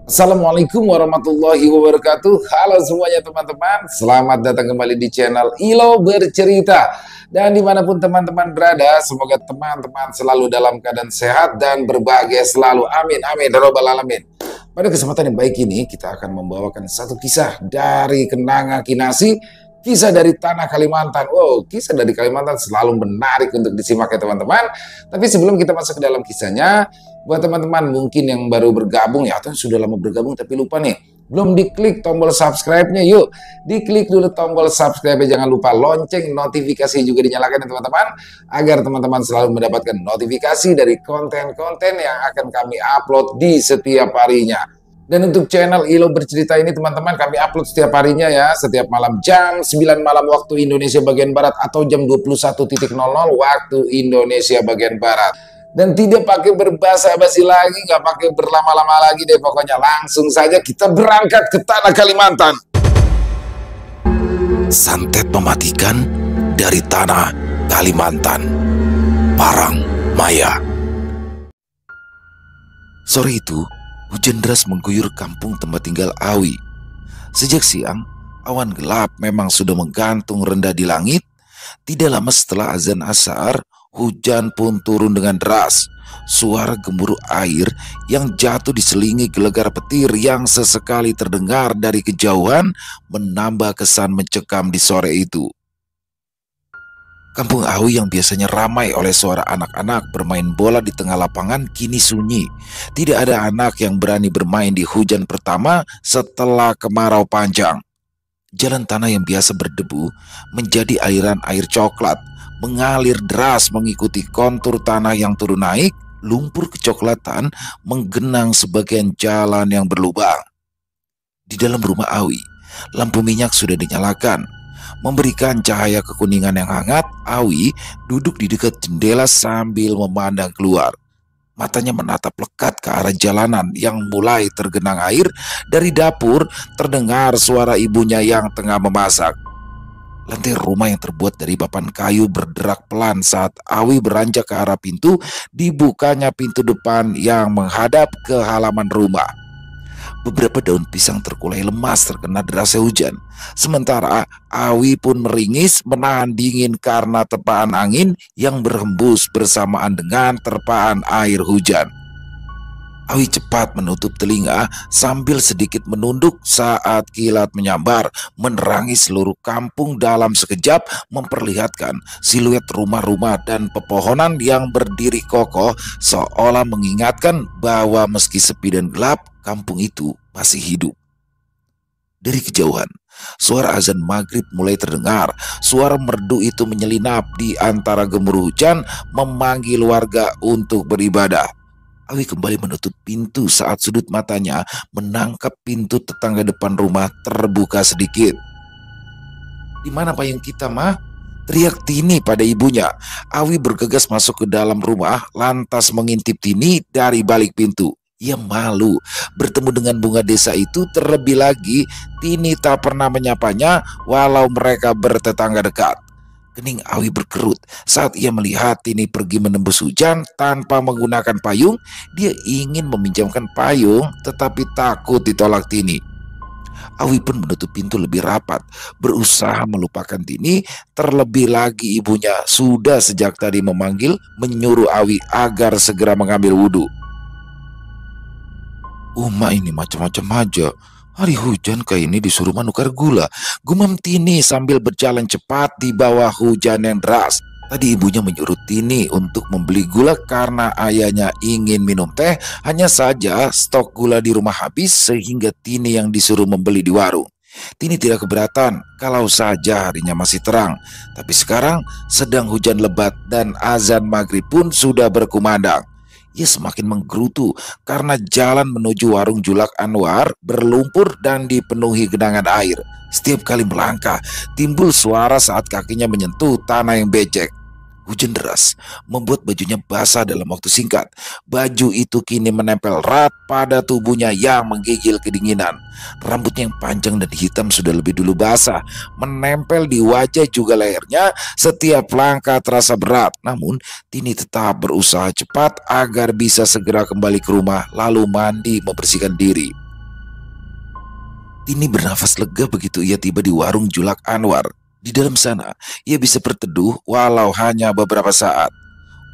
Assalamualaikum warahmatullahi wabarakatuh. Halo semuanya teman-teman, selamat datang kembali di channel Ilo Bercerita. Dan dimanapun teman-teman berada, semoga teman-teman selalu dalam keadaan sehat dan berbahagia selalu. Amin, amin, ya rabbal alamin. Pada kesempatan yang baik ini, kita akan membawakan satu kisah dari Kenanga Kinasi, kisah dari Tanah Kalimantan. Wow, kisah dari Kalimantan selalu menarik untuk disimak ya teman-teman. Tapi sebelum kita masuk ke dalam kisahnya, buat teman-teman mungkin yang baru bergabung ya, atau sudah lama bergabung tapi lupa nih, belum diklik tombol subscribe-nya, yuk diklik dulu tombol subscribe, jangan lupa lonceng notifikasi juga dinyalakan ya teman-teman, agar teman-teman selalu mendapatkan notifikasi dari konten-konten yang akan kami upload di setiap harinya. Dan untuk channel Ilo Bercerita ini teman-teman, kami upload setiap harinya ya, setiap malam jam 9 malam waktu Indonesia bagian Barat atau jam 21.00 waktu Indonesia bagian Barat. Dan tidak pakai berbasa-basi lagi, nggak pakai berlama-lama lagi deh, pokoknya langsung saja kita berangkat ke Tanah Kalimantan. Santet mematikan dari Tanah Kalimantan. Parang Maya. Sore itu, hujan deras mengguyur kampung tempat tinggal Awi. Sejak siang, awan gelap memang sudah menggantung rendah di langit. Tidak lama setelah azan asar, hujan pun turun dengan deras. Suara gemuruh air yang jatuh diselingi gelegar petir yang sesekali terdengar dari kejauhan menambah kesan mencekam di sore itu. Kampung Awi yang biasanya ramai oleh suara anak-anak bermain bola di tengah lapangan kini sunyi. Tidak ada anak yang berani bermain di hujan pertama setelah kemarau panjang. Jalan tanah yang biasa berdebu menjadi aliran air coklat, mengalir deras mengikuti kontur tanah yang turun naik. Lumpur kecoklatan menggenang sebagian jalan yang berlubang. Di dalam rumah Awi, lampu minyak sudah dinyalakan, memberikan cahaya kekuningan yang hangat. Awi duduk di dekat jendela sambil memandang keluar. Matanya menatap lekat ke arah jalanan yang mulai tergenang air. Dari dapur terdengar suara ibunya yang tengah memasak. Lantai rumah yang terbuat dari papan kayu berderak pelan saat Awi beranjak ke arah pintu. Dibukanya pintu depan yang menghadap ke halaman rumah. Beberapa daun pisang terkulai lemas terkena derasnya hujan. Sementara Awi pun meringis menahan dingin karena terpaan angin yang berhembus bersamaan dengan terpaan air hujan. Awi cepat menutup telinga sambil sedikit menunduk saat kilat menyambar menerangi seluruh kampung dalam sekejap, memperlihatkan siluet rumah-rumah dan pepohonan yang berdiri kokoh seolah mengingatkan bahwa meski sepi dan gelap, kampung itu masih hidup. Dari kejauhan, suara azan maghrib mulai terdengar. Suara merdu itu menyelinap di antara gemuruh hujan, memanggil warga untuk beribadah. Awi kembali menutup pintu saat sudut matanya menangkap pintu tetangga depan rumah terbuka sedikit. "Di mana payung kita, Mah?" teriak Tini pada ibunya. Awi bergegas masuk ke dalam rumah, lantas mengintip Tini dari balik pintu. Ia malu bertemu dengan bunga desa itu, terlebih lagi Tini tak pernah menyapanya walau mereka bertetangga dekat. Kening Awi berkerut saat ia melihat Tini pergi menembus hujan tanpa menggunakan payung. Dia ingin meminjamkan payung tetapi takut ditolak Tini. Awi pun menutup pintu lebih rapat, berusaha melupakan Tini. Terlebih lagi ibunya sudah sejak tadi memanggil, menyuruh Awi agar segera mengambil wudhu. "Uma ini macam-macam aja. Hari hujan kayak ini disuruh menukar gula," gumam Tini sambil berjalan cepat di bawah hujan yang deras. Tadi ibunya menyuruh Tini untuk membeli gula karena ayahnya ingin minum teh. Hanya saja stok gula di rumah habis sehingga Tini yang disuruh membeli di warung. Tini tidak keberatan kalau saja harinya masih terang. Tapi sekarang sedang hujan lebat dan azan maghrib pun sudah berkumandang. Ia semakin menggerutu karena jalan menuju warung Julak Anwar berlumpur dan dipenuhi genangan air. Setiap kali melangkah, timbul suara saat kakinya menyentuh tanah yang becek. Hujan deras membuat bajunya basah dalam waktu singkat. Baju itu kini menempel erat pada tubuhnya yang menggigil kedinginan. Rambutnya yang panjang dan hitam sudah lebih dulu basah, menempel di wajah juga lehernya. Setiap langkah terasa berat, namun Tini tetap berusaha cepat agar bisa segera kembali ke rumah lalu mandi membersihkan diri. Tini bernafas lega begitu ia tiba di warung Julak Anwar. Di dalam sana, ia bisa berteduh walau hanya beberapa saat.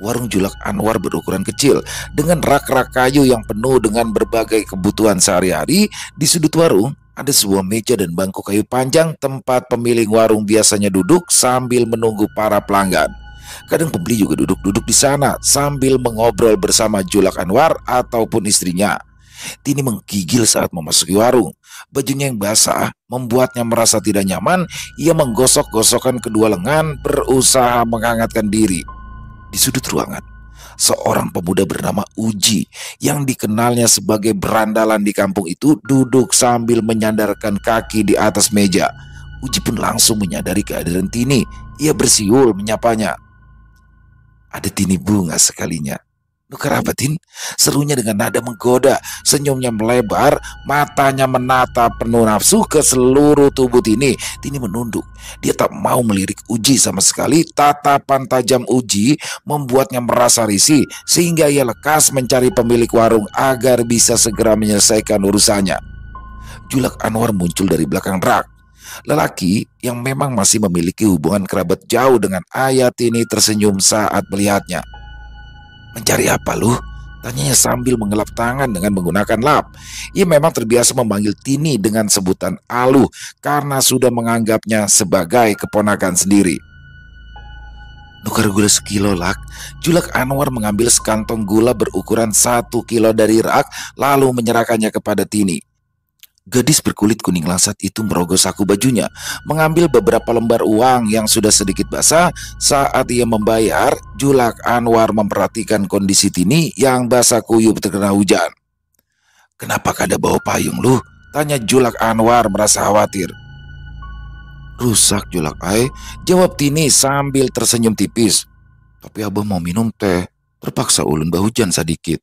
Warung Julak Anwar berukuran kecil dengan rak-rak kayu yang penuh dengan berbagai kebutuhan sehari-hari. Di sudut warung ada sebuah meja dan bangku kayu panjang tempat pemilik warung biasanya duduk sambil menunggu para pelanggan. Kadang pembeli juga duduk-duduk di sana sambil mengobrol bersama Julak Anwar ataupun istrinya. Tini menggigil saat memasuki warung. Bajunya yang basah membuatnya merasa tidak nyaman. Ia menggosok-gosokkan kedua lengan berusaha menghangatkan diri. Di sudut ruangan, seorang pemuda bernama Uji yang dikenalnya sebagai berandalan di kampung itu duduk sambil menyandarkan kaki di atas meja. Uji pun langsung menyadari kehadiran Tini. Ia bersiul menyapanya. Ada Tini bunga sekalinya. Nukar apa, Tin? Serunya dengan nada menggoda. Senyumnya melebar, matanya menatap penuh nafsu ke seluruh tubuh Tini. Tini menunduk. Dia tak mau melirik Uji sama sekali. Tatapan tajam Uji membuatnya merasa risih, sehingga ia lekas mencari pemilik warung agar bisa segera menyelesaikan urusannya. Julak Anwar muncul dari belakang rak. Lelaki yang memang masih memiliki hubungan kerabat jauh dengan ayah Tini tersenyum saat melihatnya. Mencari apa lu? Tanyanya sambil mengelap tangan dengan menggunakan lap. Ia memang terbiasa memanggil Tini dengan sebutan Aluh karena sudah menganggapnya sebagai keponakan sendiri. Nukar gula sekilo, Lak. Julak Anwar mengambil sekantong gula berukuran 1 kilo dari rak lalu menyerahkannya kepada Tini. Gadis berkulit kuning langsat itu merogoh saku bajunya, mengambil beberapa lembar uang yang sudah sedikit basah. Saat ia membayar, Julak Anwar memperhatikan kondisi Tini yang basah kuyup terkena hujan. "Kenapa kada bawa payung lu?" tanya Julak Anwar merasa khawatir. "Rusak, Julak Ai," jawab Tini sambil tersenyum tipis. "Tapi abah mau minum teh, terpaksa ulun bahujan sedikit."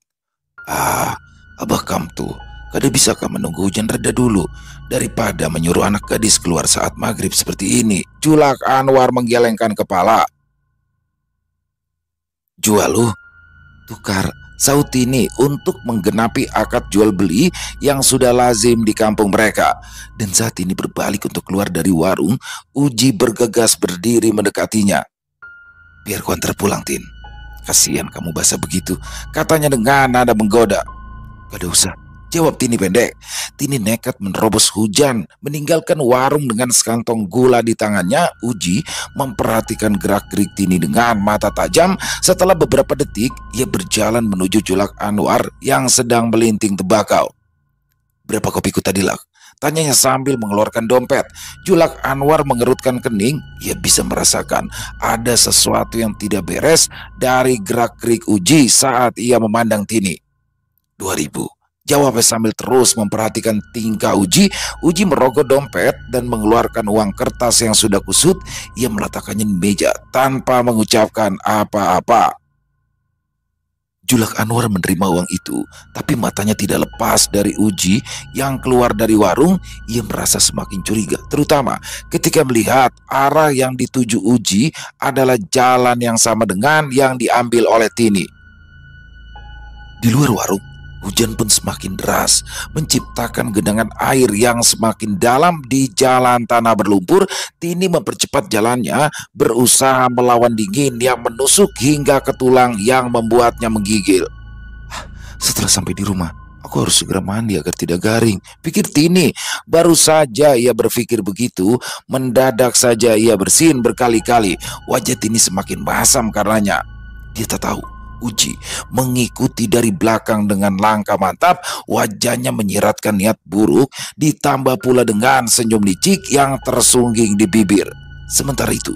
"Ah, abah kam tuh. Kada bisakah menunggu hujan reda dulu daripada menyuruh anak gadis keluar saat maghrib seperti ini?" Julak Anwar menggelengkan kepala. "Jual lu." "Tukar," saut Tini untuk menggenapi akad jual beli yang sudah lazim di kampung mereka. Dan saat ini berbalik untuk keluar dari warung, Uji bergegas berdiri mendekatinya. "Biar ku antar pulang, Tin. Kasihan kamu basah begitu," katanya dengan nada menggoda. "Kada usah," jawab Tini pendek. Tini nekat menerobos hujan, meninggalkan warung dengan sekantong gula di tangannya. Uji memperhatikan gerak-gerik Tini dengan mata tajam. Setelah beberapa detik, ia berjalan menuju Julak Anwar yang sedang melinting tembakau. "Berapa kopiku tadi, Lak?" tanyanya sambil mengeluarkan dompet. Julak Anwar mengerutkan kening. Ia bisa merasakan ada sesuatu yang tidak beres dari gerak-gerik Uji saat ia memandang Tini. 2.000. Jawabnya sambil terus memperhatikan tingkah Uji. Uji merogoh dompet dan mengeluarkan uang kertas yang sudah kusut. Ia meletakkannya di meja tanpa mengucapkan apa-apa. Julak Anwar menerima uang itu, tapi matanya tidak lepas dari Uji yang keluar dari warung. Ia merasa semakin curiga, terutama ketika melihat arah yang dituju Uji adalah jalan yang sama dengan yang diambil oleh Tini. Di luar warung, hujan pun semakin deras, menciptakan genangan air yang semakin dalam di jalan tanah berlumpur. Tini mempercepat jalannya, berusaha melawan dingin yang menusuk hingga ke tulang yang membuatnya menggigil. "Setelah sampai di rumah, aku harus segera mandi agar tidak garing," pikir Tini. Baru saja ia berpikir begitu, mendadak saja ia bersin berkali-kali. Wajah Tini semakin masam karenanya. Dia tak tahu Uji mengikuti dari belakang dengan langkah mantap. Wajahnya menyiratkan niat buruk, ditambah pula dengan senyum licik yang tersungging di bibir. Sementara itu,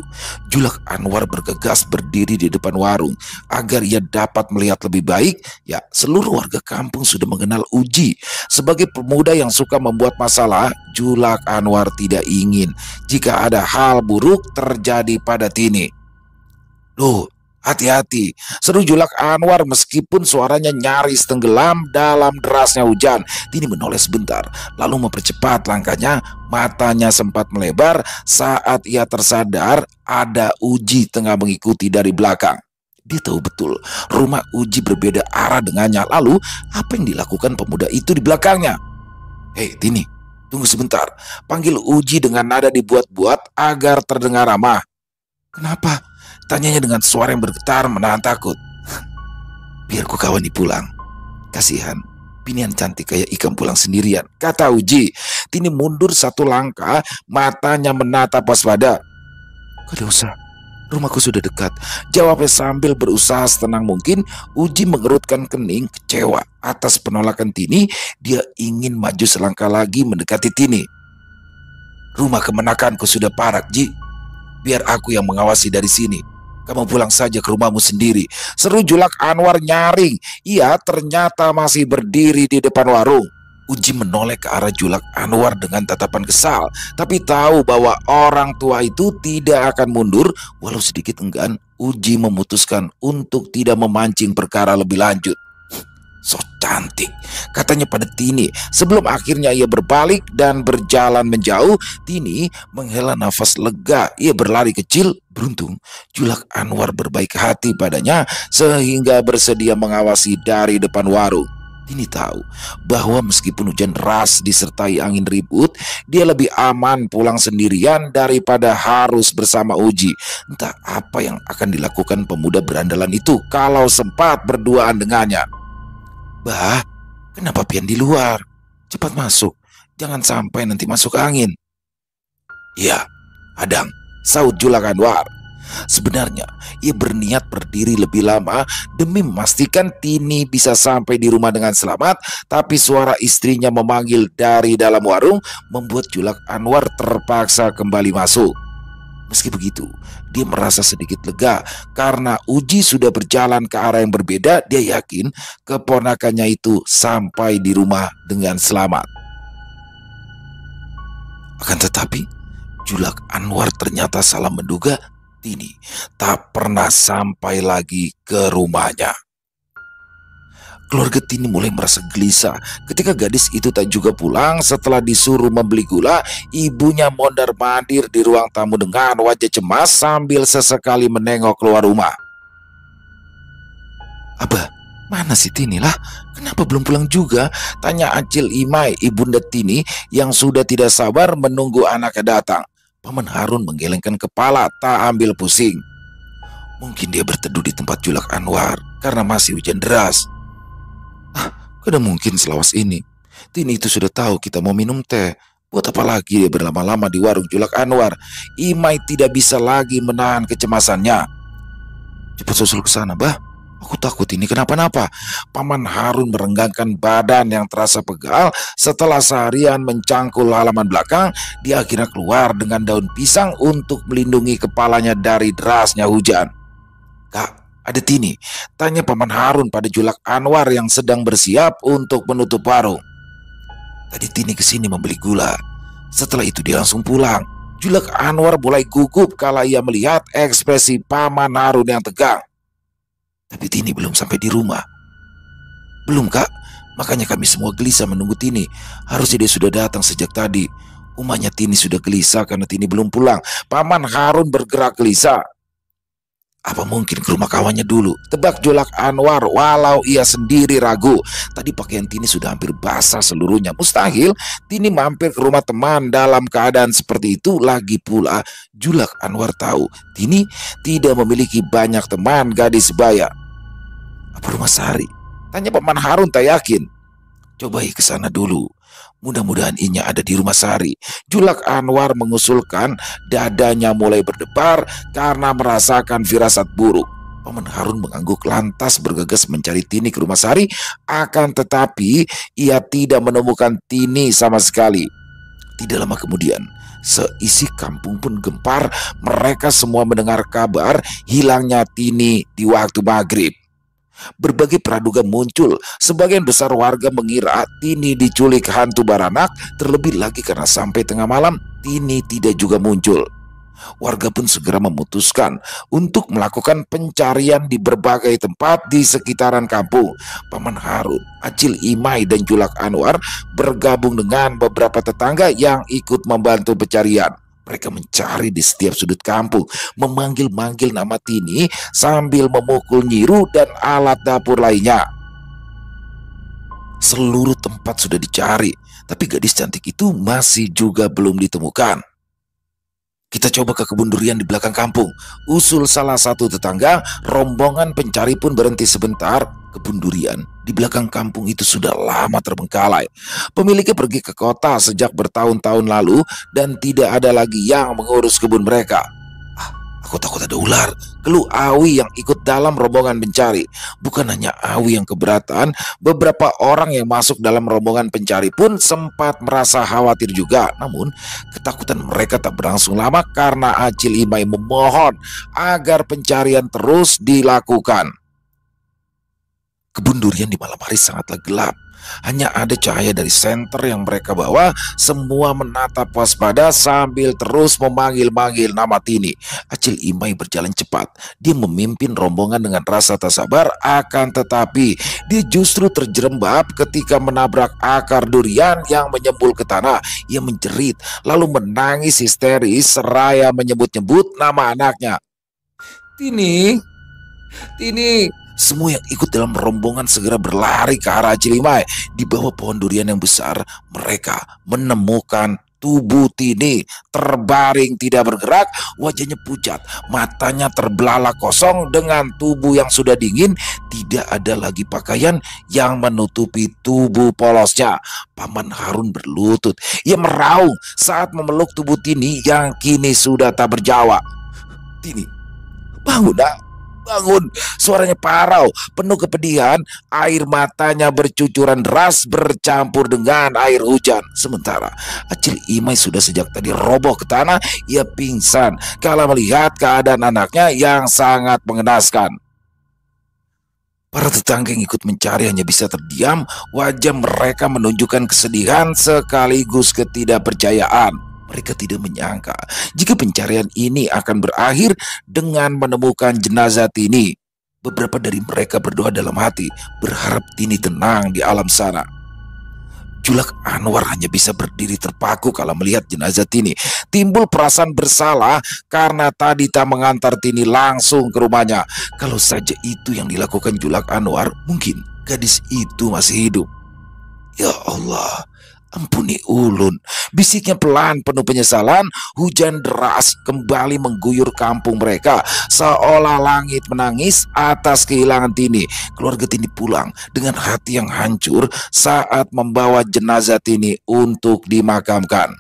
Julak Anwar bergegas berdiri di depan warung agar ia dapat melihat lebih baik. Ya, seluruh warga kampung sudah mengenal Uji sebagai pemuda yang suka membuat masalah. Julak Anwar tidak ingin jika ada hal buruk terjadi pada Tini. "Loh, hati-hati," seru Julak Anwar meskipun suaranya nyaris tenggelam dalam derasnya hujan. Tini menoleh sebentar, lalu mempercepat langkahnya. Matanya sempat melebar saat ia tersadar ada Uji tengah mengikuti dari belakang. Dia tahu betul rumah Uji berbeda arah dengannya. Lalu apa yang dilakukan pemuda itu di belakangnya? "Hei Tini, Tunggu sebentar, panggil Uji dengan nada dibuat-buat agar terdengar ramah. Kenapa? Tanyanya dengan suara yang bergetar menahan takut. Biar ku kawani pulang. Kasihan, pinian cantik kayak ikan pulang sendirian, kata Uji. Tini mundur satu langkah, matanya menatap waspada. Gak usah, rumahku sudah dekat, jawabnya sambil berusaha setenang mungkin. Uji mengerutkan kening kecewa atas penolakan Tini. Dia ingin maju selangkah lagi mendekati Tini. Rumah kemenakanku sudah parak, Ji. Biar aku yang mengawasi dari sini. Kamu pulang saja ke rumahmu sendiri, seru Julak Anwar nyaring. Ia ternyata masih berdiri di depan warung. Uji menoleh ke arah Julak Anwar dengan tatapan kesal, tapi tahu bahwa orang tua itu tidak akan mundur. Walau sedikit enggan, Uji memutuskan untuk tidak memancing perkara lebih lanjut. So cantik, katanya pada Tini sebelum akhirnya ia berbalik dan berjalan menjauh. Tini menghela nafas lega. Ia berlari kecil. Beruntung Julak Anwar berbaik hati padanya sehingga bersedia mengawasi dari depan warung. Tini tahu bahwa meskipun hujan deras disertai angin ribut, dia lebih aman pulang sendirian daripada harus bersama Uji. Entah apa yang akan dilakukan pemuda berandalan itu kalau sempat berduaan dengannya. Bah, kenapa pian di luar? Cepat masuk, jangan sampai nanti masuk angin. Ya, Adang, saut Julak Anwar. Sebenarnya ia berniat berdiri lebih lama demi memastikan Tini bisa sampai di rumah dengan selamat, tapi suara istrinya memanggil dari dalam warung membuat Julak Anwar terpaksa kembali masuk. Meski begitu, dia merasa sedikit lega karena Uji sudah berjalan ke arah yang berbeda. Dia yakin keponakannya itu sampai di rumah dengan selamat. Akan tetapi, Julak Anwar ternyata salah menduga. Tini tak pernah sampai lagi ke rumahnya. Keluarga Tini mulai merasa gelisah ketika gadis itu tak juga pulang. Setelah disuruh membeli gula, ibunya mondar-mandir di ruang tamu dengan wajah cemas sambil sesekali menengok keluar rumah. Abah, mana si Tini lah? Kenapa belum pulang juga? Tanya Acil Imai, ibunda Tini yang sudah tidak sabar menunggu anaknya datang. Paman Harun menggelengkan kepala tak ambil pusing. Mungkin dia berteduh di tempat Julak Anwar karena masih hujan deras. Kada mungkin selawas ini. Tini itu sudah tahu kita mau minum teh. Buat apa lagi dia berlama-lama di warung Julak Anwar? Imai tidak bisa lagi menahan kecemasannya. Cepat susul ke sana, Bah. Aku takut ini kenapa-napa. Paman Harun merenggangkan badan yang terasa pegal. Setelah seharian mencangkul halaman belakang, dia akhirnya keluar dengan daun pisang untuk melindungi kepalanya dari derasnya hujan. Kak, ada Tini, tanya Paman Harun pada Julak Anwar yang sedang bersiap untuk menutup warung. Tadi Tini kesini membeli gula. Setelah itu dia langsung pulang. Julak Anwar mulai gugup kala ia melihat ekspresi Paman Harun yang tegang. Tapi Tini belum sampai di rumah. Belum, Kak. Makanya kami semua gelisah menunggu Tini. Harusnya dia sudah datang sejak tadi. Umahnya Tini sudah gelisah karena Tini belum pulang. Paman Harun bergerak gelisah. Apa mungkin ke rumah kawannya dulu? Tebak Julak Anwar walau ia sendiri ragu. Tadi pakaian Tini sudah hampir basah seluruhnya. Mustahil Tini mampir ke rumah teman dalam keadaan seperti itu. Lagi pula Julak Anwar tahu Tini tidak memiliki banyak teman gadis sebaya. Apa rumah Sari? Tanya Paman Harun tak yakin. Cobai ke sana dulu. Mudah-mudahan Inya ada di rumah Sari. Julak Anwar mengusulkan. Dadanya mulai berdebar karena merasakan firasat buruk. Paman Harun mengangguk lantas bergegas mencari Tini ke rumah Sari. Akan tetapi ia tidak menemukan Tini sama sekali. Tidak lama kemudian, seisi kampung pun gempar. Mereka semua mendengar kabar hilangnya Tini di waktu maghrib. Berbagai praduga muncul. Sebagian besar warga mengira Tini diculik hantu baranak. Terlebih lagi karena sampai tengah malam Tini tidak juga muncul. Warga pun segera memutuskan untuk melakukan pencarian di berbagai tempat di sekitaran kampung. Paman Harun, Acil Imai dan Julak Anwar bergabung dengan beberapa tetangga yang ikut membantu pencarian. Mereka mencari di setiap sudut kampung, memanggil-manggil nama Tini sambil memukul nyiru dan alat dapur lainnya. Seluruh tempat sudah dicari, Tapi gadis cantik itu masih juga belum ditemukan. Kita coba ke kebun durian di belakang kampung. Usul salah satu tetangga, rombongan pencari pun berhenti sebentar. Kebun durian di belakang kampung itu sudah lama terbengkalai. Pemiliknya pergi ke kota sejak bertahun-tahun lalu dan tidak ada lagi yang mengurus kebun mereka. Aku takut ada ular, keluh Awi yang ikut dalam rombongan pencari. Bukan hanya Awi yang keberatan, beberapa orang yang masuk dalam rombongan pencari pun sempat merasa khawatir juga. Namun, ketakutan mereka tak berlangsung lama karena Acil Imai memohon agar pencarian terus dilakukan. Kebun durian di malam hari sangatlah gelap. Hanya ada cahaya dari senter yang mereka bawa. Semua menatap waspada sambil terus memanggil-manggil nama Tini. Acil Imai berjalan cepat. Dia memimpin rombongan dengan rasa tak sabar, akan tetapi dia justru terjerembab ketika menabrak akar durian yang menyembul ke tanah. Ia menjerit lalu menangis histeris seraya menyebut-nyebut nama anaknya. Tini, Tini. Semua yang ikut dalam rombongan segera berlari ke arah Acil Imai. Di bawah pohon durian yang besar, mereka menemukan tubuh Tini terbaring tidak bergerak, wajahnya pucat, matanya terbelalak kosong dengan tubuh yang sudah dingin. Tidak ada lagi pakaian yang menutupi tubuh polosnya. Paman Harun berlutut. Ia meraung saat memeluk tubuh Tini yang kini sudah tak bernyawa. Tini, bangun nak. Bangun, suaranya parau, penuh kepedihan, air matanya bercucuran deras bercampur dengan air hujan. Sementara Acil Imai sudah sejak tadi roboh ke tanah. Ia pingsan kala melihat keadaan anaknya yang sangat mengenaskan. Para tetangga yang ikut mencari hanya bisa terdiam. Wajah mereka menunjukkan kesedihan sekaligus ketidakpercayaan. Mereka tidak menyangka jika pencarian ini akan berakhir dengan menemukan jenazah Tini. Beberapa dari mereka berdoa dalam hati, berharap Tini tenang di alam sana. Julak Anwar hanya bisa berdiri terpaku kalau melihat jenazah Tini. Timbul perasaan bersalah karena tadi tak mengantar Tini langsung ke rumahnya. Kalau saja itu yang dilakukan Julak Anwar, mungkin gadis itu masih hidup. Ya Allah, ampuni ulun, bisiknya pelan penuh penyesalan. Hujan deras kembali mengguyur kampung mereka, seolah langit menangis atas kehilangan Tini. Keluarga Tini pulang dengan hati yang hancur saat membawa jenazah Tini untuk dimakamkan.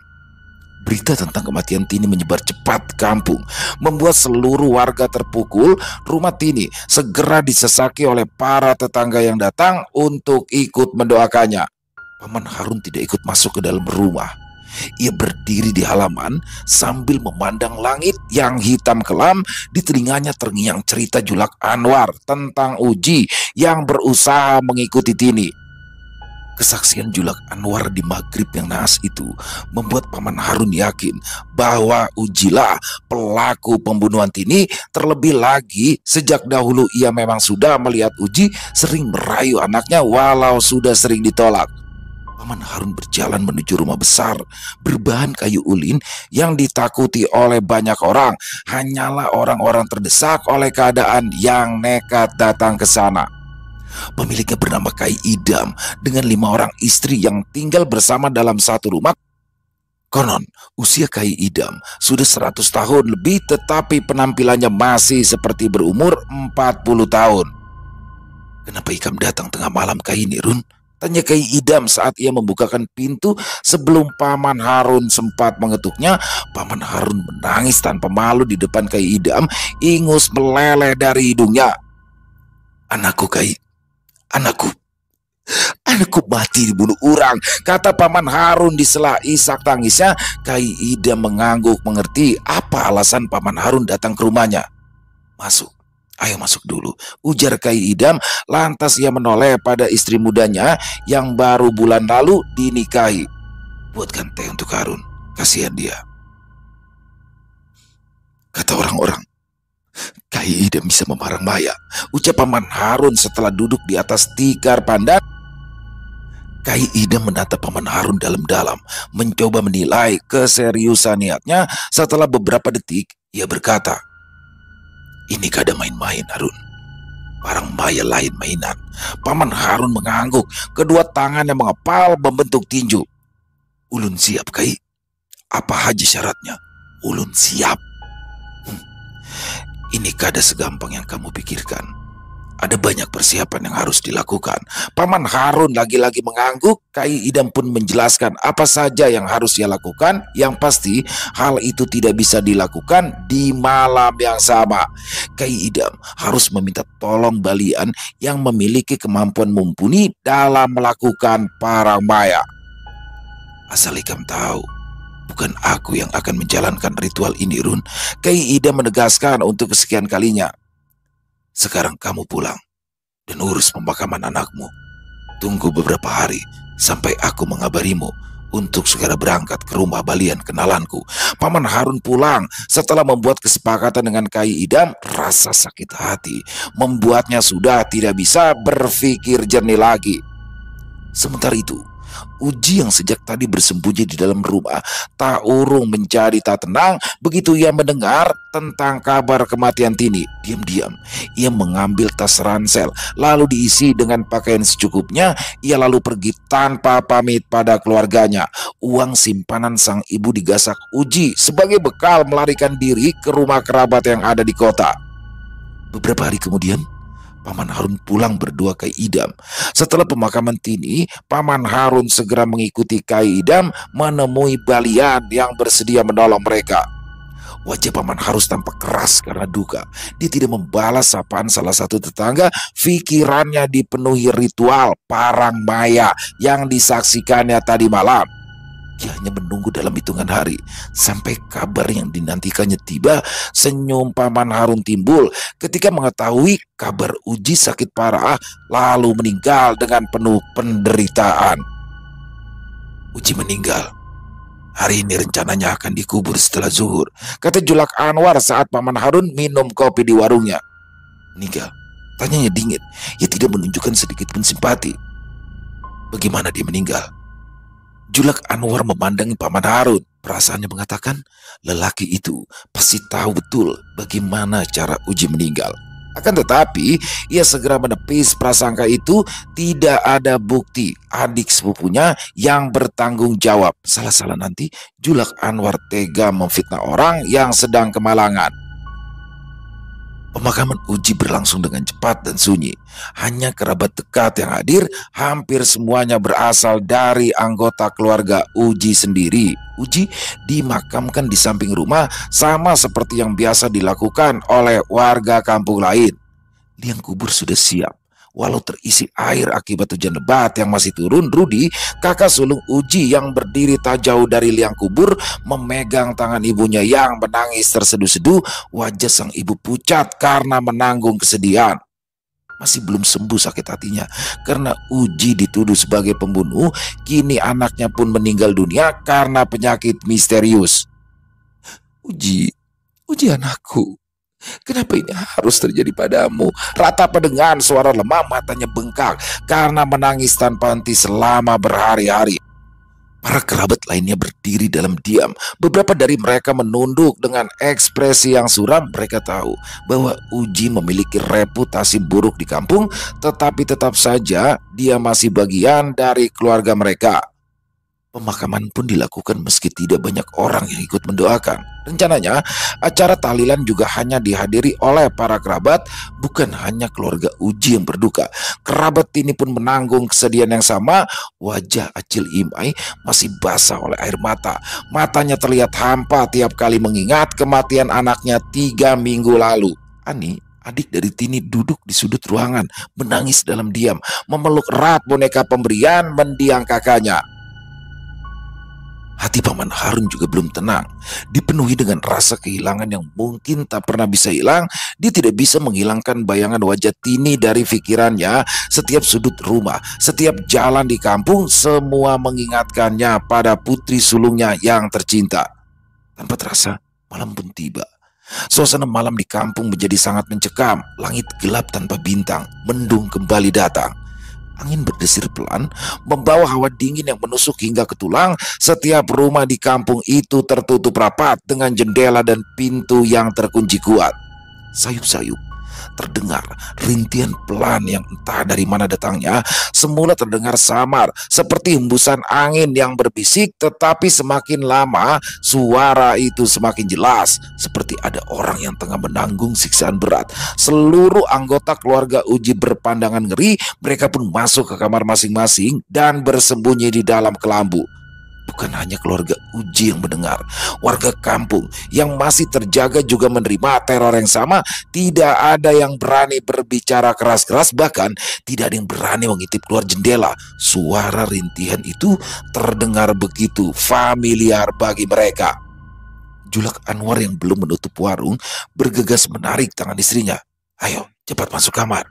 Berita tentang kematian Tini menyebar cepat kampung, membuat seluruh warga terpukul. Rumah Tini segera disesaki oleh para tetangga yang datang untuk ikut mendoakannya. Paman Harun tidak ikut masuk ke dalam rumah. Ia berdiri di halaman sambil memandang langit yang hitam kelam. Di telinganya terngiang cerita Julak Anwar tentang Uji yang berusaha mengikuti Tini. Kesaksian Julak Anwar di maghrib yang naas itu membuat Paman Harun yakin bahwa Ujilah pelaku pembunuhan Tini. Terlebih lagi sejak dahulu ia memang sudah melihat Uji sering merayu anaknya walau sudah sering ditolak. Paman Harun berjalan menuju rumah besar berbahan kayu ulin yang ditakuti oleh banyak orang. Hanyalah orang-orang terdesak oleh keadaan yang nekat datang ke sana. Pemiliknya bernama Kai Idam dengan 5 orang istri yang tinggal bersama dalam satu rumah. Konon usia Kai Idam sudah 100 tahun lebih, tetapi penampilannya masih seperti berumur 40 tahun. Kenapa Ikam datang tengah malam Kai Nirun? Tanya Kai Idam saat ia membukakan pintu. Sebelum Paman Harun sempat mengetuknya, Paman Harun menangis tanpa malu di depan Kai Idam. Ingus meleleh dari hidungnya. Anakku Kai, anakku mati dibunuh orang, kata Paman Harun di sela isak tangisnya. Kai Idam mengangguk mengerti apa alasan Paman Harun datang ke rumahnya. Masuk. Ayo masuk dulu, ujar Kai Idam. Lantas ia menoleh pada istri mudanya yang baru bulan lalu dinikahi. Buatkan teh untuk Harun, kasihan dia. Kata orang-orang, Kai Idam bisa memarang Maya, ucap Paman Harun setelah duduk di atas tikar pandan. Kai Idam menatap Paman Harun dalam-dalam, mencoba menilai keseriusan niatnya. Setelah beberapa detik, ia berkata, ini gak ada main-main Harun. Parang Maya lain mainan. Paman Harun mengangguk. Kedua tangannya mengepal membentuk tinju. Ulun siap, Kai. Apa aja syaratnya? Ulun siap. Ini kada segampang yang kamu pikirkan. Ada banyak persiapan yang harus dilakukan. Paman Harun lagi-lagi mengangguk. Kai Idam pun menjelaskan apa saja yang harus ia lakukan. Yang pasti hal itu tidak bisa dilakukan di malam yang sama. Kai Idam harus meminta tolong Balian yang memiliki kemampuan mumpuni dalam melakukan parang maya. Asal ikam tahu, bukan aku yang akan menjalankan ritual ini, Run. Kai Idam menegaskan untuk kesekian kalinya. Sekarang kamu pulang dan urus pemakaman anakmu. Tunggu beberapa hari sampai aku mengabarimu untuk segera berangkat ke rumah Balian kenalanku. Paman Harun pulang setelah membuat kesepakatan dengan Kai Idam. Rasa sakit hati membuatnya sudah tidak bisa berpikir jernih lagi. Sementara itu, Uji yang sejak tadi bersembunyi di dalam rumah tak urung menjadi tak tenang begitu ia mendengar tentang kabar kematian Tini. Diam-diam ia mengambil tas ransel lalu diisi dengan pakaian secukupnya. Ia lalu pergi tanpa pamit pada keluarganya. Uang simpanan sang ibu digasak Uji sebagai bekal melarikan diri ke rumah kerabat yang ada di kota. Beberapa hari kemudian, Paman Harun pulang berdua Kai Idam. Setelah pemakaman Tini, Paman Harun segera mengikuti Kai Idam menemui Balian yang bersedia menolong mereka. Wajah Paman Harun tampak keras karena duka. Dia tidak membalas sapaan salah satu tetangga. Pikirannya dipenuhi ritual parang maya yang disaksikannya tadi malam. Dia hanya menunggu dalam hitungan hari sampai kabar yang dinantikannya tiba. Senyum Paman Harun timbul ketika mengetahui kabar Uji sakit parah lalu meninggal dengan penuh penderitaan. Uji meninggal. Hari ini rencananya akan dikubur setelah zuhur, kata Julak Anwar saat Paman Harun minum kopi di warungnya. Meninggal? Tanyanya dingin. Ia tidak menunjukkan sedikit pun simpati. Bagaimana dia meninggal? Julak Anwar memandangi Paman Harun. Perasaannya mengatakan lelaki itu pasti tahu betul bagaimana cara Uji meninggal. Akan tetapi ia segera menepis prasangka itu. Tidak ada bukti adik sepupunya yang bertanggung jawab. Salah-salah nanti Julak Anwar tega memfitnah orang yang sedang kemalangan. Pemakaman Uji berlangsung dengan cepat dan sunyi. Hanya kerabat dekat yang hadir. Hampir semuanya berasal dari anggota keluarga Uji sendiri. Uji dimakamkan di samping rumah sama seperti yang biasa dilakukan oleh warga kampung lain. Liang kubur sudah siap. Walau terisi air akibat hujan lebat yang masih turun, Rudi, kakak sulung Uji yang berdiri tak jauh dari liang kubur, memegang tangan ibunya yang menangis terseduh-seduh. Wajah sang ibu pucat karena menanggung kesedihan. Masih belum sembuh sakit hatinya karena Uji dituduh sebagai pembunuh. Kini anaknya pun meninggal dunia karena penyakit misterius. Uji anakku, kenapa ini harus terjadi padamu? Ratapa dengan suara lemah, matanya bengkak karena menangis tanpa henti selama berhari-hari. Para kerabat lainnya berdiri dalam diam. Beberapa dari mereka menunduk dengan ekspresi yang suram. Mereka tahu bahwa Uji memiliki reputasi buruk di kampung, tetapi tetap saja dia masih bagian dari keluarga mereka. Pemakaman pun dilakukan meski tidak banyak orang yang ikut mendoakan. Rencananya, acara tahlilan juga hanya dihadiri oleh para kerabat, bukan hanya keluarga Uji yang berduka. Kerabat ini pun menanggung kesedihan yang sama. Wajah Acil Imai masih basah oleh air mata. Matanya terlihat hampa tiap kali mengingat kematian anaknya 3 minggu lalu. Ani, adik dari Tini, duduk di sudut ruangan, menangis dalam diam, memeluk erat boneka pemberian mendiang kakaknya. Hati Paman Harun juga belum tenang, dipenuhi dengan rasa kehilangan yang mungkin tak pernah bisa hilang. Dia tidak bisa menghilangkan bayangan wajah Tini dari pikirannya. Setiap sudut rumah, setiap jalan di kampung, semua mengingatkannya pada putri sulungnya yang tercinta. Tanpa terasa, malam pun tiba. Suasana malam di kampung menjadi sangat mencekam. Langit gelap tanpa bintang, mendung kembali datang. Angin berdesir pelan, membawa hawa dingin yang menusuk hingga ke tulang. Setiap rumah di kampung itu tertutup rapat dengan jendela dan pintu yang terkunci kuat. Sayup-sayup, Terdengar rintihan pelan yang entah dari mana datangnya. Semula terdengar samar, seperti hembusan angin yang berbisik, tetapi semakin lama suara itu semakin jelas, seperti ada orang yang tengah menanggung siksaan berat. Seluruh anggota keluarga Uji berpandangan ngeri. Mereka pun masuk ke kamar masing-masing dan bersembunyi di dalam kelambu. Bukan hanya keluarga Uji yang mendengar, warga kampung yang masih terjaga juga menerima teror yang sama. Tidak ada yang berani berbicara keras-keras, bahkan tidak ada yang berani mengintip keluar jendela. Suara rintihan itu terdengar begitu familiar bagi mereka. Julak Anwar yang belum menutup warung bergegas menarik tangan istrinya. "Ayo, cepat masuk kamar.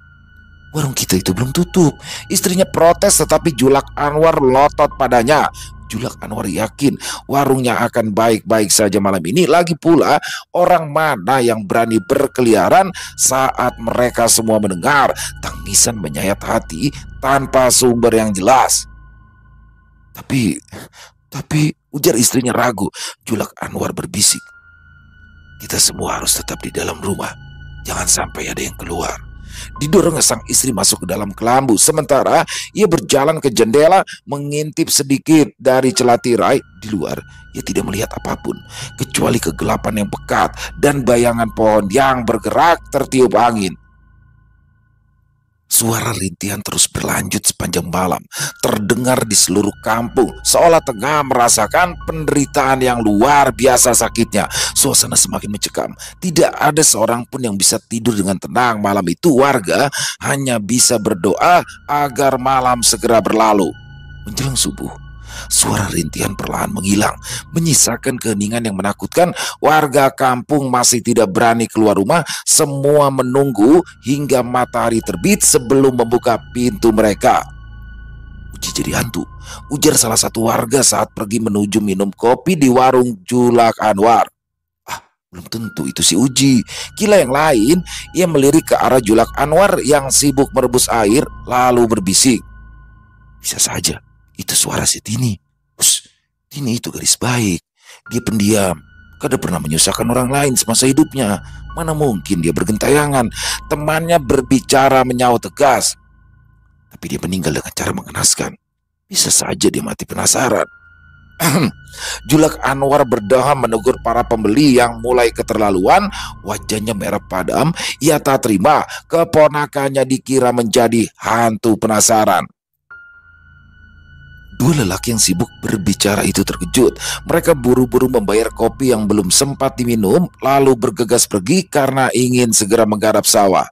Warung kita itu belum tutup." Istrinya protes, tetapi Julak Anwar lotot padanya. Julak Anwar yakin warungnya akan baik-baik saja malam ini. Lagi pula, orang mana yang berani berkeliaran saat mereka semua mendengar tangisan menyayat hati tanpa sumber yang jelas. Tapi, ujar istrinya ragu. Julak Anwar berbisik, "Kita semua harus tetap di dalam rumah. Jangan sampai ada yang keluar." Didorong sang istri masuk ke dalam kelambu. Sementara ia berjalan ke jendela, mengintip sedikit dari celah tirai. Di luar, ia tidak melihat apapun kecuali kegelapan yang pekat dan bayangan pohon yang bergerak tertiup angin. Suara rintihan terus berlanjut sepanjang malam, terdengar di seluruh kampung, seolah tengah merasakan penderitaan yang luar biasa sakitnya. Suasana semakin mencekam. Tidak ada seorang pun yang bisa tidur dengan tenang malam itu. Warga hanya bisa berdoa agar malam segera berlalu. Menjelang subuh, suara rintihan perlahan menghilang, menyisakan keheningan yang menakutkan. Warga kampung masih tidak berani keluar rumah. Semua menunggu hingga matahari terbit sebelum membuka pintu mereka. "Uji jadi hantu," ujar salah satu warga saat pergi menuju minum kopi di warung Julak Anwar. "Ah, belum tentu itu si Uji." Kila yang lain, ia melirik ke arah Julak Anwar yang sibuk merebus air, lalu berbisik, "Bisa saja itu suara si Tini. Tini itu gadis baik. Dia pendiam, kadang pernah menyusahkan orang lain semasa hidupnya. Mana mungkin dia bergentayangan." Temannya berbicara menyaut tegas, "Tapi dia meninggal dengan cara mengenaskan. Bisa saja dia mati penasaran." Julak Anwar berdaham menegur para pembeli yang mulai keterlaluan. Wajahnya merah padam. Ia tak terima keponakannya dikira menjadi hantu penasaran. Dua lelaki yang sibuk berbicara itu terkejut. Mereka buru-buru membayar kopi yang belum sempat diminum, lalu bergegas pergi karena ingin segera menggarap sawah.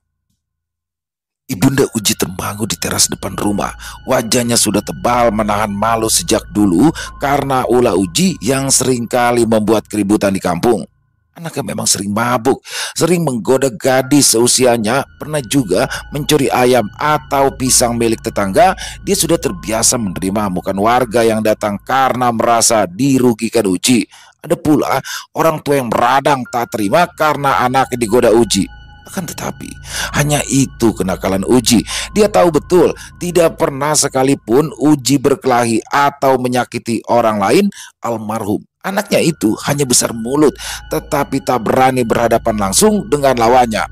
Ibunda Uji terbangun di teras depan rumah. Wajahnya sudah tebal menahan malu sejak dulu karena ulah Uji yang seringkali membuat keributan di kampung. Anaknya memang sering mabuk, sering menggoda gadis seusianya, pernah juga mencuri ayam atau pisang milik tetangga. Dia sudah terbiasa menerima amukan warga yang datang karena merasa dirugikan Uji. Ada pula orang tua yang meradang tak terima karena anaknya digoda Uji. Akan tetapi, hanya itu kenakalan Uji. Dia tahu betul tidak pernah sekalipun Uji berkelahi atau menyakiti orang lain. Almarhum anaknya itu hanya besar mulut, tetapi tak berani berhadapan langsung dengan lawannya.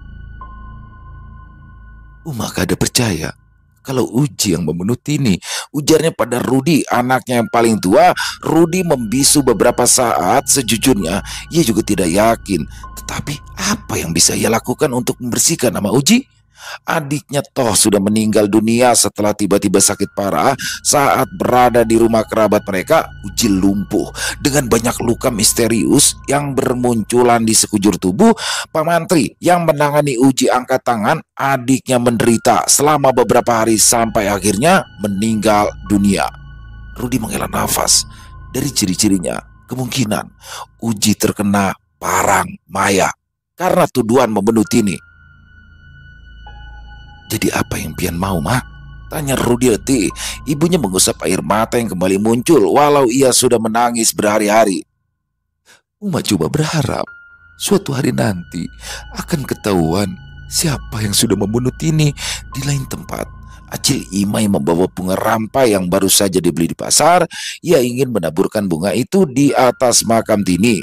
Maka ada percaya kalau Uji yang membunuh Tini, ujarnya pada Rudi, anaknya yang paling tua. Rudi membisu beberapa saat. Sejujurnya ia juga tidak yakin. Tetapi apa yang bisa ia lakukan untuk membersihkan nama Uji? Adiknya toh sudah meninggal dunia setelah tiba-tiba sakit parah saat berada di rumah kerabat mereka. Uji lumpuh dengan banyak luka misterius yang bermunculan di sekujur tubuh. Pak Mantri yang menangani Uji angkat tangan. Adiknya menderita selama beberapa hari sampai akhirnya meninggal dunia. Rudi menghela nafas. Dari ciri-cirinya, kemungkinan Uji terkena parang maya karena tuduhan membunuh Tini. "Jadi apa yang pian mau, Mak?" tanya Rudi letih. Ibunya mengusap air mata yang kembali muncul walau ia sudah menangis berhari-hari. "Uma coba berharap suatu hari nanti akan ketahuan siapa yang sudah membunuh Tini." Di lain tempat, Acil Imai membawa bunga rampai yang baru saja dibeli di pasar. Ia ingin menaburkan bunga itu di atas makam Tini.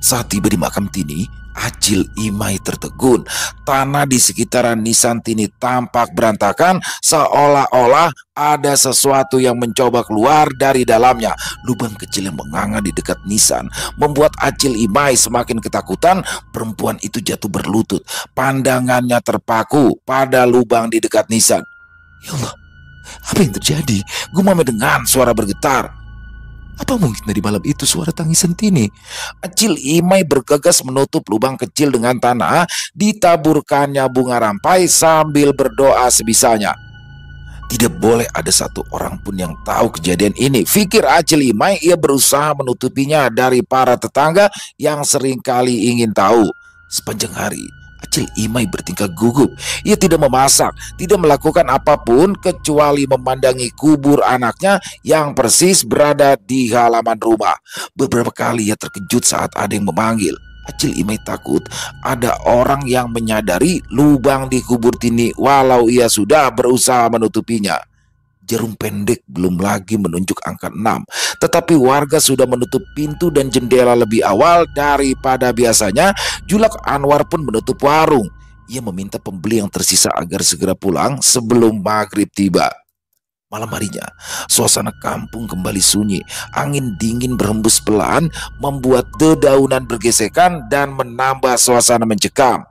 Saat tiba di makam Tini, Acil Imai tertegun. Tanah di sekitaran nisan Tini tampak berantakan, seolah-olah ada sesuatu yang mencoba keluar dari dalamnya. Lubang kecil yang menganga di dekat nisan membuat Acil Imai semakin ketakutan. Perempuan itu jatuh berlutut, pandangannya terpaku pada lubang di dekat nisan. Ya Allah, apa yang terjadi? Gumam dengan suara bergetar. Apa mungkin dari malam itu suara tangisan Tini? Acil Imai bergegas menutup lubang kecil dengan tanah, ditaburkannya bunga rampai sambil berdoa sebisanya. Tidak boleh ada satu orang pun yang tahu kejadian ini, pikir Acil Imai. Ia berusaha menutupinya dari para tetangga yang seringkali ingin tahu. Sepanjang hari, Acil Imai bertingkah gugup. Ia tidak memasak, tidak melakukan apapun kecuali memandangi kubur anaknya yang persis berada di halaman rumah. Beberapa kali ia terkejut saat ada yang memanggil. Acil Imai takut ada orang yang menyadari lubang di kubur Tini walau ia sudah berusaha menutupinya. Jarum pendek belum lagi menunjuk angka 6, tetapi warga sudah menutup pintu dan jendela lebih awal daripada biasanya. Julak Anwar pun menutup warung. Ia meminta pembeli yang tersisa agar segera pulang sebelum maghrib tiba. Malam harinya, suasana kampung kembali sunyi. Angin dingin berhembus pelan, membuat dedaunan bergesekan dan menambah suasana mencekam.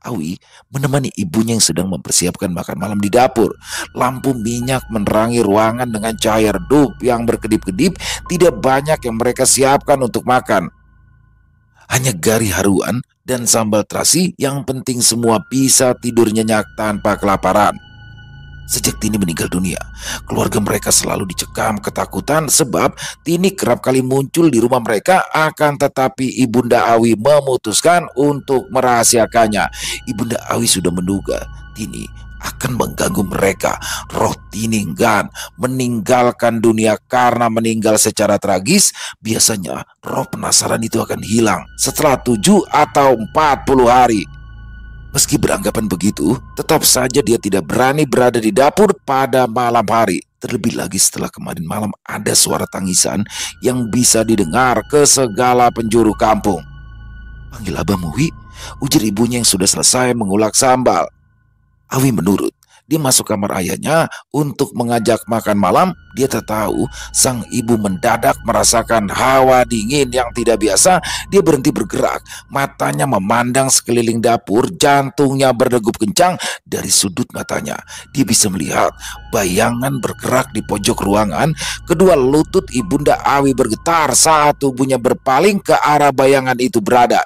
Awi menemani ibunya yang sedang mempersiapkan makan malam di dapur. Lampu minyak menerangi ruangan dengan cahaya redup yang berkedip-kedip. Tidak banyak yang mereka siapkan untuk makan. Hanya gari haruan dan sambal terasi. Yang penting semua bisa tidur nyenyak tanpa kelaparan. Sejak Tini meninggal dunia, keluarga mereka selalu dicekam ketakutan sebab Tini kerap kali muncul di rumah mereka. Akan tetapi Ibunda Awi memutuskan untuk merahasiakannya. Ibunda Awi sudah menduga Tini akan mengganggu mereka. Roh Tini enggan meninggalkan dunia karena meninggal secara tragis. Biasanya roh penasaran itu akan hilang setelah 7 atau 40 hari. Meski beranggapan begitu, tetap saja dia tidak berani berada di dapur pada malam hari. Terlebih lagi setelah kemarin malam ada suara tangisan yang bisa didengar ke segala penjuru kampung. "Panggil Abah Muhi," ujar ibunya yang sudah selesai mengulek sambal. Awi menurut. Dia masuk kamar ayahnya untuk mengajak makan malam. Dia tak tahu sang ibu mendadak merasakan hawa dingin yang tidak biasa. Dia berhenti bergerak, matanya memandang sekeliling dapur, jantungnya berdegup kencang. Dari sudut matanya dia bisa melihat bayangan bergerak di pojok ruangan. Kedua lutut Ibunda Awi bergetar saat tubuhnya berpaling ke arah bayangan itu berada.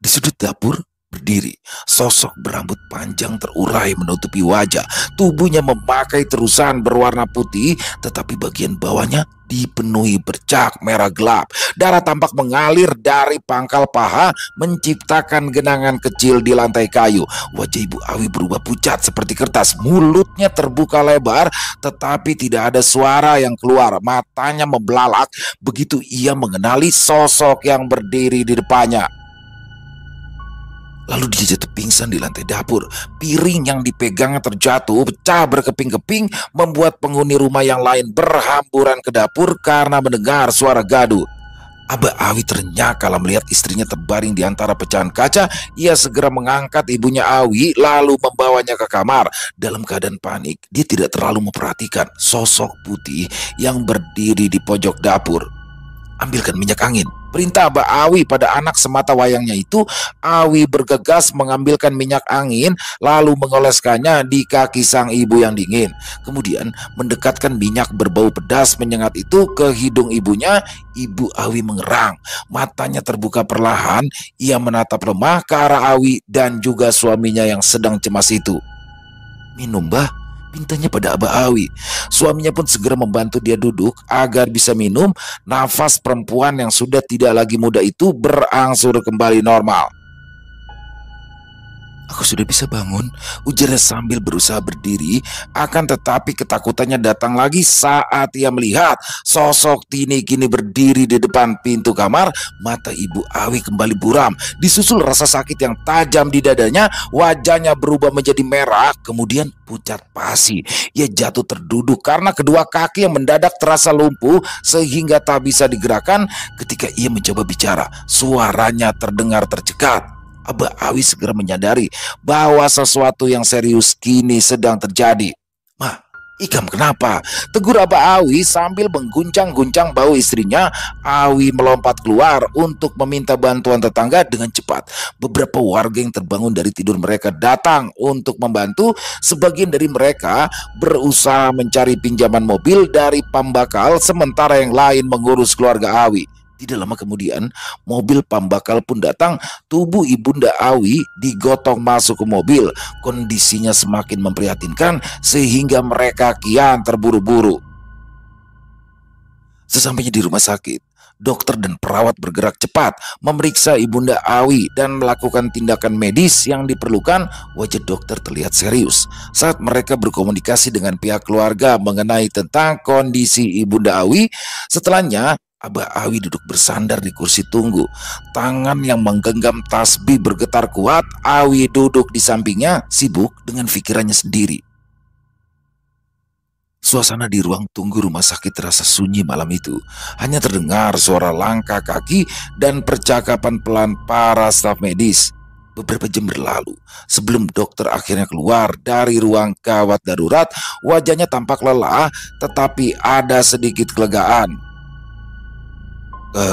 Di sudut dapur berdiri sosok berambut panjang terurai menutupi wajah. Tubuhnya memakai terusan berwarna putih, tetapi bagian bawahnya dipenuhi bercak merah gelap. Darah tampak mengalir dari pangkal paha, menciptakan genangan kecil di lantai kayu. Wajah Ibu Awi berubah pucat seperti kertas. Mulutnya terbuka lebar, tetapi tidak ada suara yang keluar. Matanya membelalak begitu ia mengenali sosok yang berdiri di depannya. Lalu dia jatuh pingsan di lantai dapur. Piring yang dipegangnya terjatuh, pecah berkeping-keping, membuat penghuni rumah yang lain berhamburan ke dapur karena mendengar suara gaduh. Abah Awi terenyak kala melihat istrinya terbaring di antara pecahan kaca. Ia segera mengangkat ibunya Awi lalu membawanya ke kamar. Dalam keadaan panik, dia tidak terlalu memperhatikan sosok putih yang berdiri di pojok dapur. "Ambilkan minyak angin," perintah Abah Awi pada anak semata wayangnya itu. Awi bergegas mengambilkan minyak angin lalu mengoleskannya di kaki sang ibu yang dingin. Kemudian mendekatkan minyak berbau pedas menyengat itu ke hidung ibunya. Ibu Awi mengerang, matanya terbuka perlahan. Ia menatap lemah ke arah Awi dan juga suaminya yang sedang cemas itu. "Minum, Bah," pintanya pada Abah Awi. Suaminya pun segera membantu dia duduk agar bisa minum. Nafas perempuan yang sudah tidak lagi muda itu berangsur kembali normal. "Aku sudah bisa bangun," ujarnya sambil berusaha berdiri. Akan tetapi ketakutannya datang lagi saat ia melihat sosok Tini kini berdiri di depan pintu kamar. Mata Ibu Awi kembali buram, disusul rasa sakit yang tajam di dadanya. Wajahnya berubah menjadi merah, kemudian pucat pasi. Ia jatuh terduduk karena kedua kaki yang mendadak terasa lumpuh sehingga tak bisa digerakkan. Ketika ia mencoba bicara, suaranya terdengar tercekat. Abah Awi segera menyadari bahwa sesuatu yang serius kini sedang terjadi. "Mah, Ikam kenapa?" tegur Abah Awi sambil mengguncang-guncang bahu istrinya. Awi melompat keluar untuk meminta bantuan tetangga dengan cepat. Beberapa warga yang terbangun dari tidur mereka datang untuk membantu. Sebagian dari mereka berusaha mencari pinjaman mobil dari pambakal, sementara yang lain mengurus keluarga Awi. Tidak lama kemudian, mobil pambakal pun datang. Tubuh Ibunda Awi digotong masuk ke mobil. Kondisinya semakin memprihatinkan sehingga mereka kian terburu-buru. Sesampainya di rumah sakit, dokter dan perawat bergerak cepat memeriksa Ibunda Awi dan melakukan tindakan medis yang diperlukan. Wajah dokter terlihat serius saat mereka berkomunikasi dengan pihak keluarga mengenai tentang kondisi Ibunda Awi. Setelahnya, Abah Awi duduk bersandar di kursi tunggu. Tangan yang menggenggam tasbih bergetar kuat. Awi duduk di sampingnya, sibuk dengan pikirannya sendiri. Suasana di ruang tunggu rumah sakit terasa sunyi malam itu. Hanya terdengar suara langkah kaki dan percakapan pelan para staf medis. Beberapa jam berlalu sebelum dokter akhirnya keluar dari ruang gawat darurat. Wajahnya tampak lelah, tetapi ada sedikit kelegaan.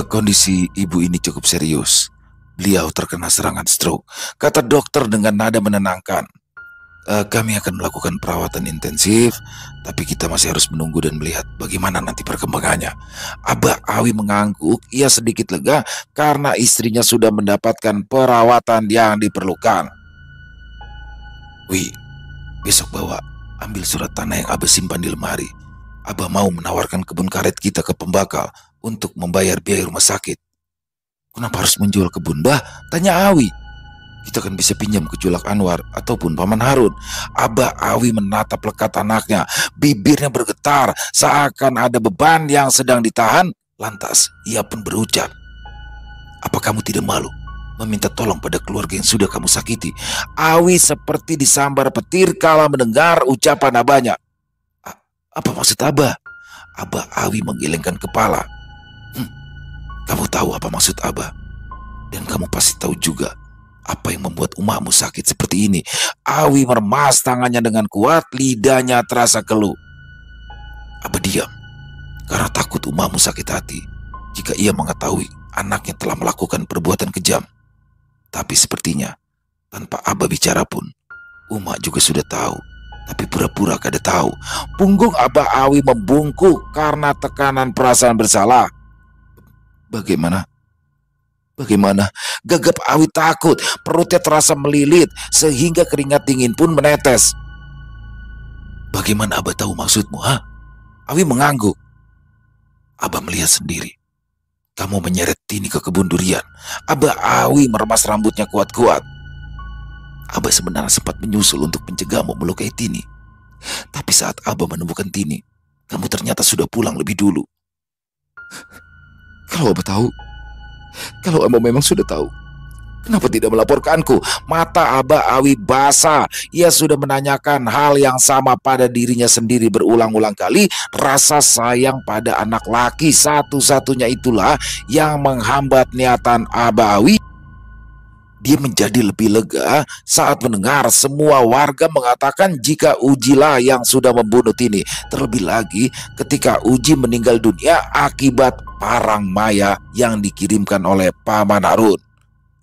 "Kondisi ibu ini cukup serius. Beliau terkena serangan stroke," kata dokter dengan nada menenangkan. "Kami akan melakukan perawatan intensif, tapi kita masih harus menunggu dan melihat bagaimana nanti perkembangannya." Abah Awi mengangguk. Ia sedikit lega karena istrinya sudah mendapatkan perawatan yang diperlukan. "Wi, besok ambil surat tanah yang Abah simpan di lemari. Abah mau menawarkan kebun karet kita ke pembakal untuk membayar biaya rumah sakit." "Kenapa harus menjual kebun, Bah?" tanya Awi. "Kita kan bisa pinjam ke Julak Anwar ataupun Paman Harun." Abah Awi menatap lekat anaknya. Bibirnya bergetar seakan ada beban yang sedang ditahan. Lantas ia pun berucap, "Apa kamu tidak malu meminta tolong pada keluarga yang sudah kamu sakiti?" Awi seperti disambar petir kala mendengar ucapan abahnya. "Apa maksud Abah?" Abah Awi menggelengkan kepala. "Kamu tahu apa maksud Abah. Dan kamu pasti tahu juga apa yang membuat umamu sakit seperti ini." Awi meremas tangannya dengan kuat, lidahnya terasa keluh. "Abah diam karena takut umamu sakit hati jika ia mengetahui anaknya telah melakukan perbuatan kejam. Tapi sepertinya tanpa Abah bicara pun, Uma juga sudah tahu, tapi pura-pura kada tahu." Punggung Abah Awi membungkuk karena tekanan perasaan bersalah. Bagaimana? Gagap Awi takut, perutnya terasa melilit sehingga keringat dingin pun menetes. "Bagaimana Abah tahu maksudmu, ha?" Awi mengangguk. "Abah melihat sendiri. Kamu menyeret Tini ke kebun durian." Abah Awi meremas rambutnya kuat-kuat. "Abah sebenarnya sempat menyusul untuk mencegahmu melukai Tini. Tapi saat Abah menemukan Tini, kamu ternyata sudah pulang lebih dulu." Kalau Abah memang sudah tahu, kenapa tidak melaporkanku?" Mata Abah Awi basah. Ia sudah menanyakan hal yang sama pada dirinya sendiri berulang-ulang kali. Rasa sayang pada anak laki satu-satunya itulah yang menghambat niatan Abah Awi. Dia menjadi lebih lega saat mendengar semua warga mengatakan jika Ujilah yang sudah membunuh Tini. Terlebih lagi ketika Uji meninggal dunia akibat parang maya yang dikirimkan oleh Paman Harun.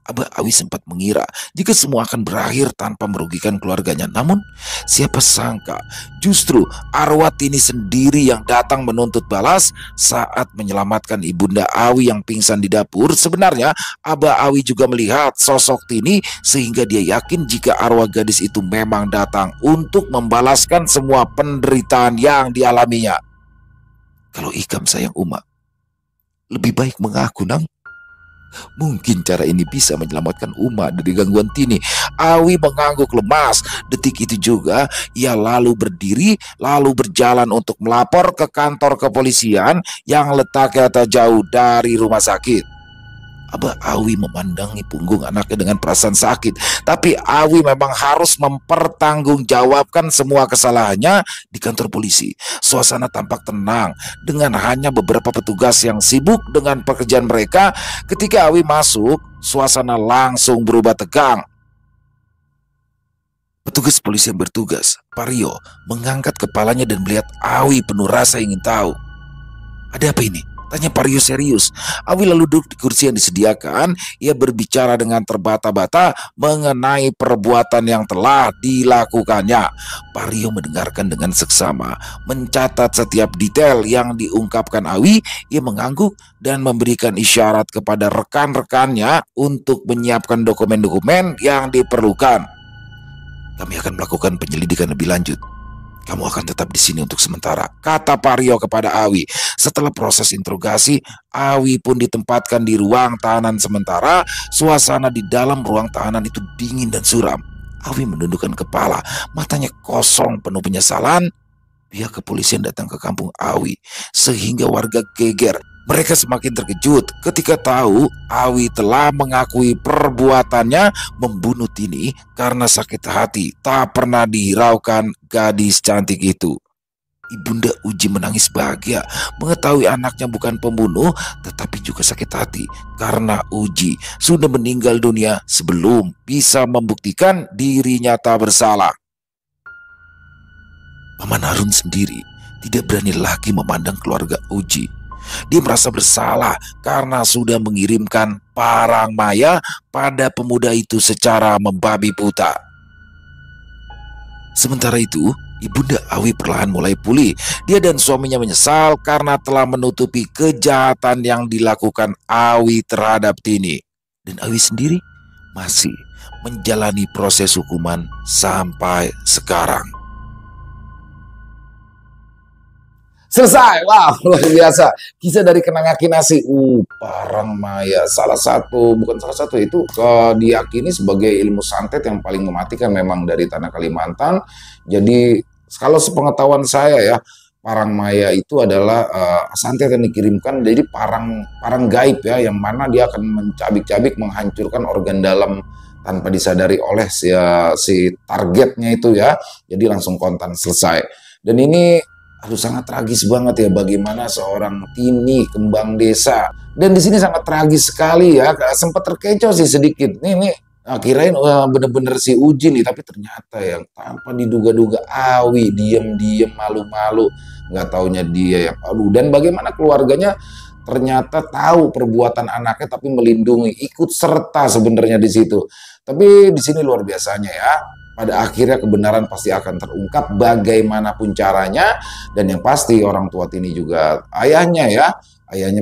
Abah Awi sempat mengira jika semua akan berakhir tanpa merugikan keluarganya. Namun siapa sangka justru arwah Tini sendiri yang datang menuntut balas saat menyelamatkan Ibunda Awi yang pingsan di dapur. Sebenarnya Abah Awi juga melihat sosok Tini sehingga dia yakin jika arwah gadis itu memang datang untuk membalaskan semua penderitaan yang dialaminya. "Kalau Ikam sayang Uma, lebih baik mengaku, Nang. Mungkin cara ini bisa menyelamatkan Uma dari gangguan Tini." Awi mengangguk lemas. Detik itu juga ia lalu berdiri, lalu berjalan untuk melapor ke kantor kepolisian yang letaknya tak jauh dari rumah sakit. Abah Awi memandangi punggung anaknya dengan perasaan sakit. Tapi Awi memang harus mempertanggungjawabkan semua kesalahannya di kantor polisi. Suasana tampak tenang dengan hanya beberapa petugas yang sibuk dengan pekerjaan mereka. Ketika Awi masuk, suasana langsung berubah tegang. Petugas polisi yang bertugas, Pario, mengangkat kepalanya dan melihat Awi penuh rasa ingin tahu. "Ada apa ini?" tanya Pario serius. Awi lalu duduk di kursi yang disediakan. Ia berbicara dengan terbata-bata mengenai perbuatan yang telah dilakukannya. Pario mendengarkan dengan seksama, mencatat setiap detail yang diungkapkan Awi. Ia mengangguk dan memberikan isyarat kepada rekan-rekannya untuk menyiapkan dokumen-dokumen yang diperlukan. "Kami akan melakukan penyelidikan lebih lanjut. Kamu akan tetap di sini untuk sementara," kata Pario kepada Awi. Setelah proses interogasi, Awi pun ditempatkan di ruang tahanan sementara. Suasana di dalam ruang tahanan itu dingin dan suram. Awi menundukkan kepala, matanya kosong penuh penyesalan. Pihak kepolisian datang ke kampung Awi sehingga warga geger. Mereka semakin terkejut ketika tahu Awi telah mengakui perbuatannya membunuh Tini karena sakit hati tak pernah dihiraukan gadis cantik itu. Ibunda Uji menangis bahagia mengetahui anaknya bukan pembunuh tetapi juga sakit hati karena Uji sudah meninggal dunia sebelum bisa membuktikan dirinya tak bersalah. Paman Harun sendiri tidak berani lagi memandang keluarga Uji. Dia merasa bersalah karena sudah mengirimkan parang maya pada pemuda itu secara membabi buta. Sementara itu, Ibunda Awi perlahan mulai pulih. Dia dan suaminya menyesal karena telah menutupi kejahatan yang dilakukan Awi terhadap Tini. Dan Awi sendiri masih menjalani proses hukuman sampai sekarang. Selesai. Wow, luar biasa. Kisah dari Kenanga Kinasi. Parang maya. Bukan salah satu, itu diyakini sebagai ilmu santet yang paling mematikan memang dari tanah Kalimantan. Jadi, kalau sepengetahuan saya ya, parang maya itu adalah santet yang dikirimkan. Jadi parang gaib ya, yang mana dia akan mencabik-cabik, menghancurkan organ dalam tanpa disadari oleh si targetnya itu ya. Jadi langsung kontan selesai. Dan ini sangat tragis banget ya bagaimana seorang Tini kembang desa. Dan di sini sangat tragis sekali ya. Sempat terkecoh sih sedikit. Nih kirain bener-bener si Uji nih, tapi ternyata yang tanpa diduga-duga Awi diem-diem malu-malu, nggak taunya dia yang dan bagaimana keluarganya ternyata tahu perbuatan anaknya tapi melindungi, ikut serta sebenarnya di situ. Tapi di sini luar biasanya ya. Pada akhirnya kebenaran pasti akan terungkap bagaimanapun caranya. Dan yang pasti orang tua Tini juga ayahnya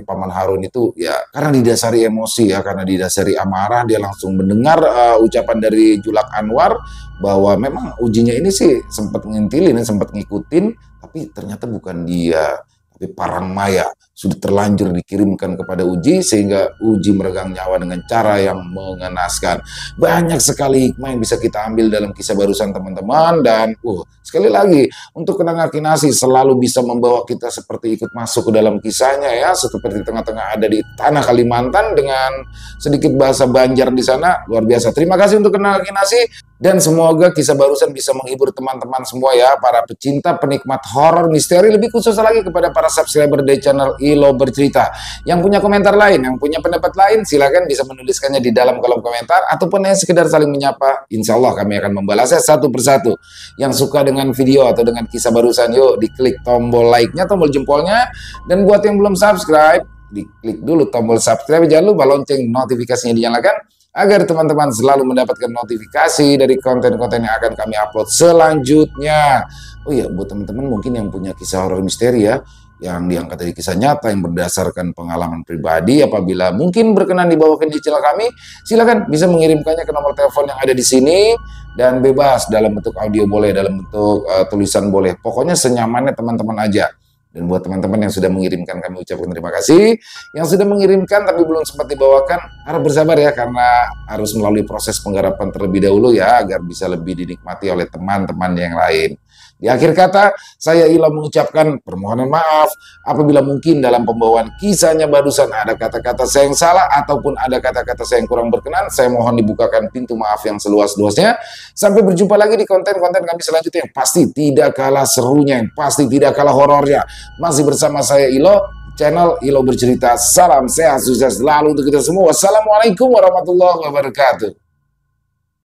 Paman Harun itu ya karena didasari emosi ya, karena didasari amarah, dia langsung mendengar ucapan dari Julak Anwar bahwa memang Ujinya ini sih sempat ngintilin, sempat ngikutin, tapi ternyata bukan dia, tapi parang maya sudah terlanjur dikirimkan kepada Uji sehingga Uji meregang nyawa dengan cara yang mengenaskan. Banyak sekali hikmah yang bisa kita ambil dalam kisah barusan teman-teman. Dan sekali lagi, untuk Kenanga Kinasi selalu bisa membawa kita seperti ikut masuk ke dalam kisahnya ya, seperti tengah-tengah ada di tanah Kalimantan dengan sedikit bahasa Banjar di sana. Luar biasa. Terima kasih untuk Kenanga Kinasi. Dan semoga kisah barusan bisa menghibur teman-teman semua ya, para pecinta penikmat horor misteri, lebih khusus lagi kepada para subscriber dari channel Ilo Bercerita. Yang punya komentar lain, yang punya pendapat lain, silakan bisa menuliskannya di dalam kolom komentar, ataupun yang sekedar saling menyapa. Insya Allah kami akan membalasnya satu persatu. Yang suka dengan video atau dengan kisah barusan, yuk diklik tombol like-nya, tombol jempolnya. Dan buat yang belum subscribe, diklik dulu tombol subscribe, jangan lupa lonceng notifikasinya dinyalakan, agar teman-teman selalu mendapatkan notifikasi dari konten-konten yang akan kami upload selanjutnya. Oh iya, buat teman-teman mungkin yang punya kisah horor misteri ya, yang diangkat dari kisah nyata yang berdasarkan pengalaman pribadi, apabila mungkin berkenan dibawakan di channel kami, silakan bisa mengirimkannya ke nomor telepon yang ada di sini, dan bebas dalam bentuk audio boleh, dalam bentuk tulisan boleh, pokoknya senyamannya teman-teman aja. Dan buat teman-teman yang sudah mengirimkan, kami ucapkan terima kasih. Yang sudah mengirimkan tapi belum sempat dibawakan, harap bersabar ya, karena harus melalui proses penggarapan terlebih dahulu ya, agar bisa lebih dinikmati oleh teman-teman yang lain. Di akhir kata, saya Ilo mengucapkan permohonan maaf apabila mungkin dalam pembawaan kisahnya barusan ada kata-kata saya yang salah ataupun ada kata-kata saya yang kurang berkenan. Saya mohon dibukakan pintu maaf yang seluas-luasnya. Sampai berjumpa lagi di konten-konten kami selanjutnya yang pasti tidak kalah serunya, yang pasti tidak kalah horornya. Masih bersama saya Ilo, channel Ilo Bercerita. Salam sehat, sukses selalu untuk kita semua. Wassalamualaikum warahmatullahi wabarakatuh.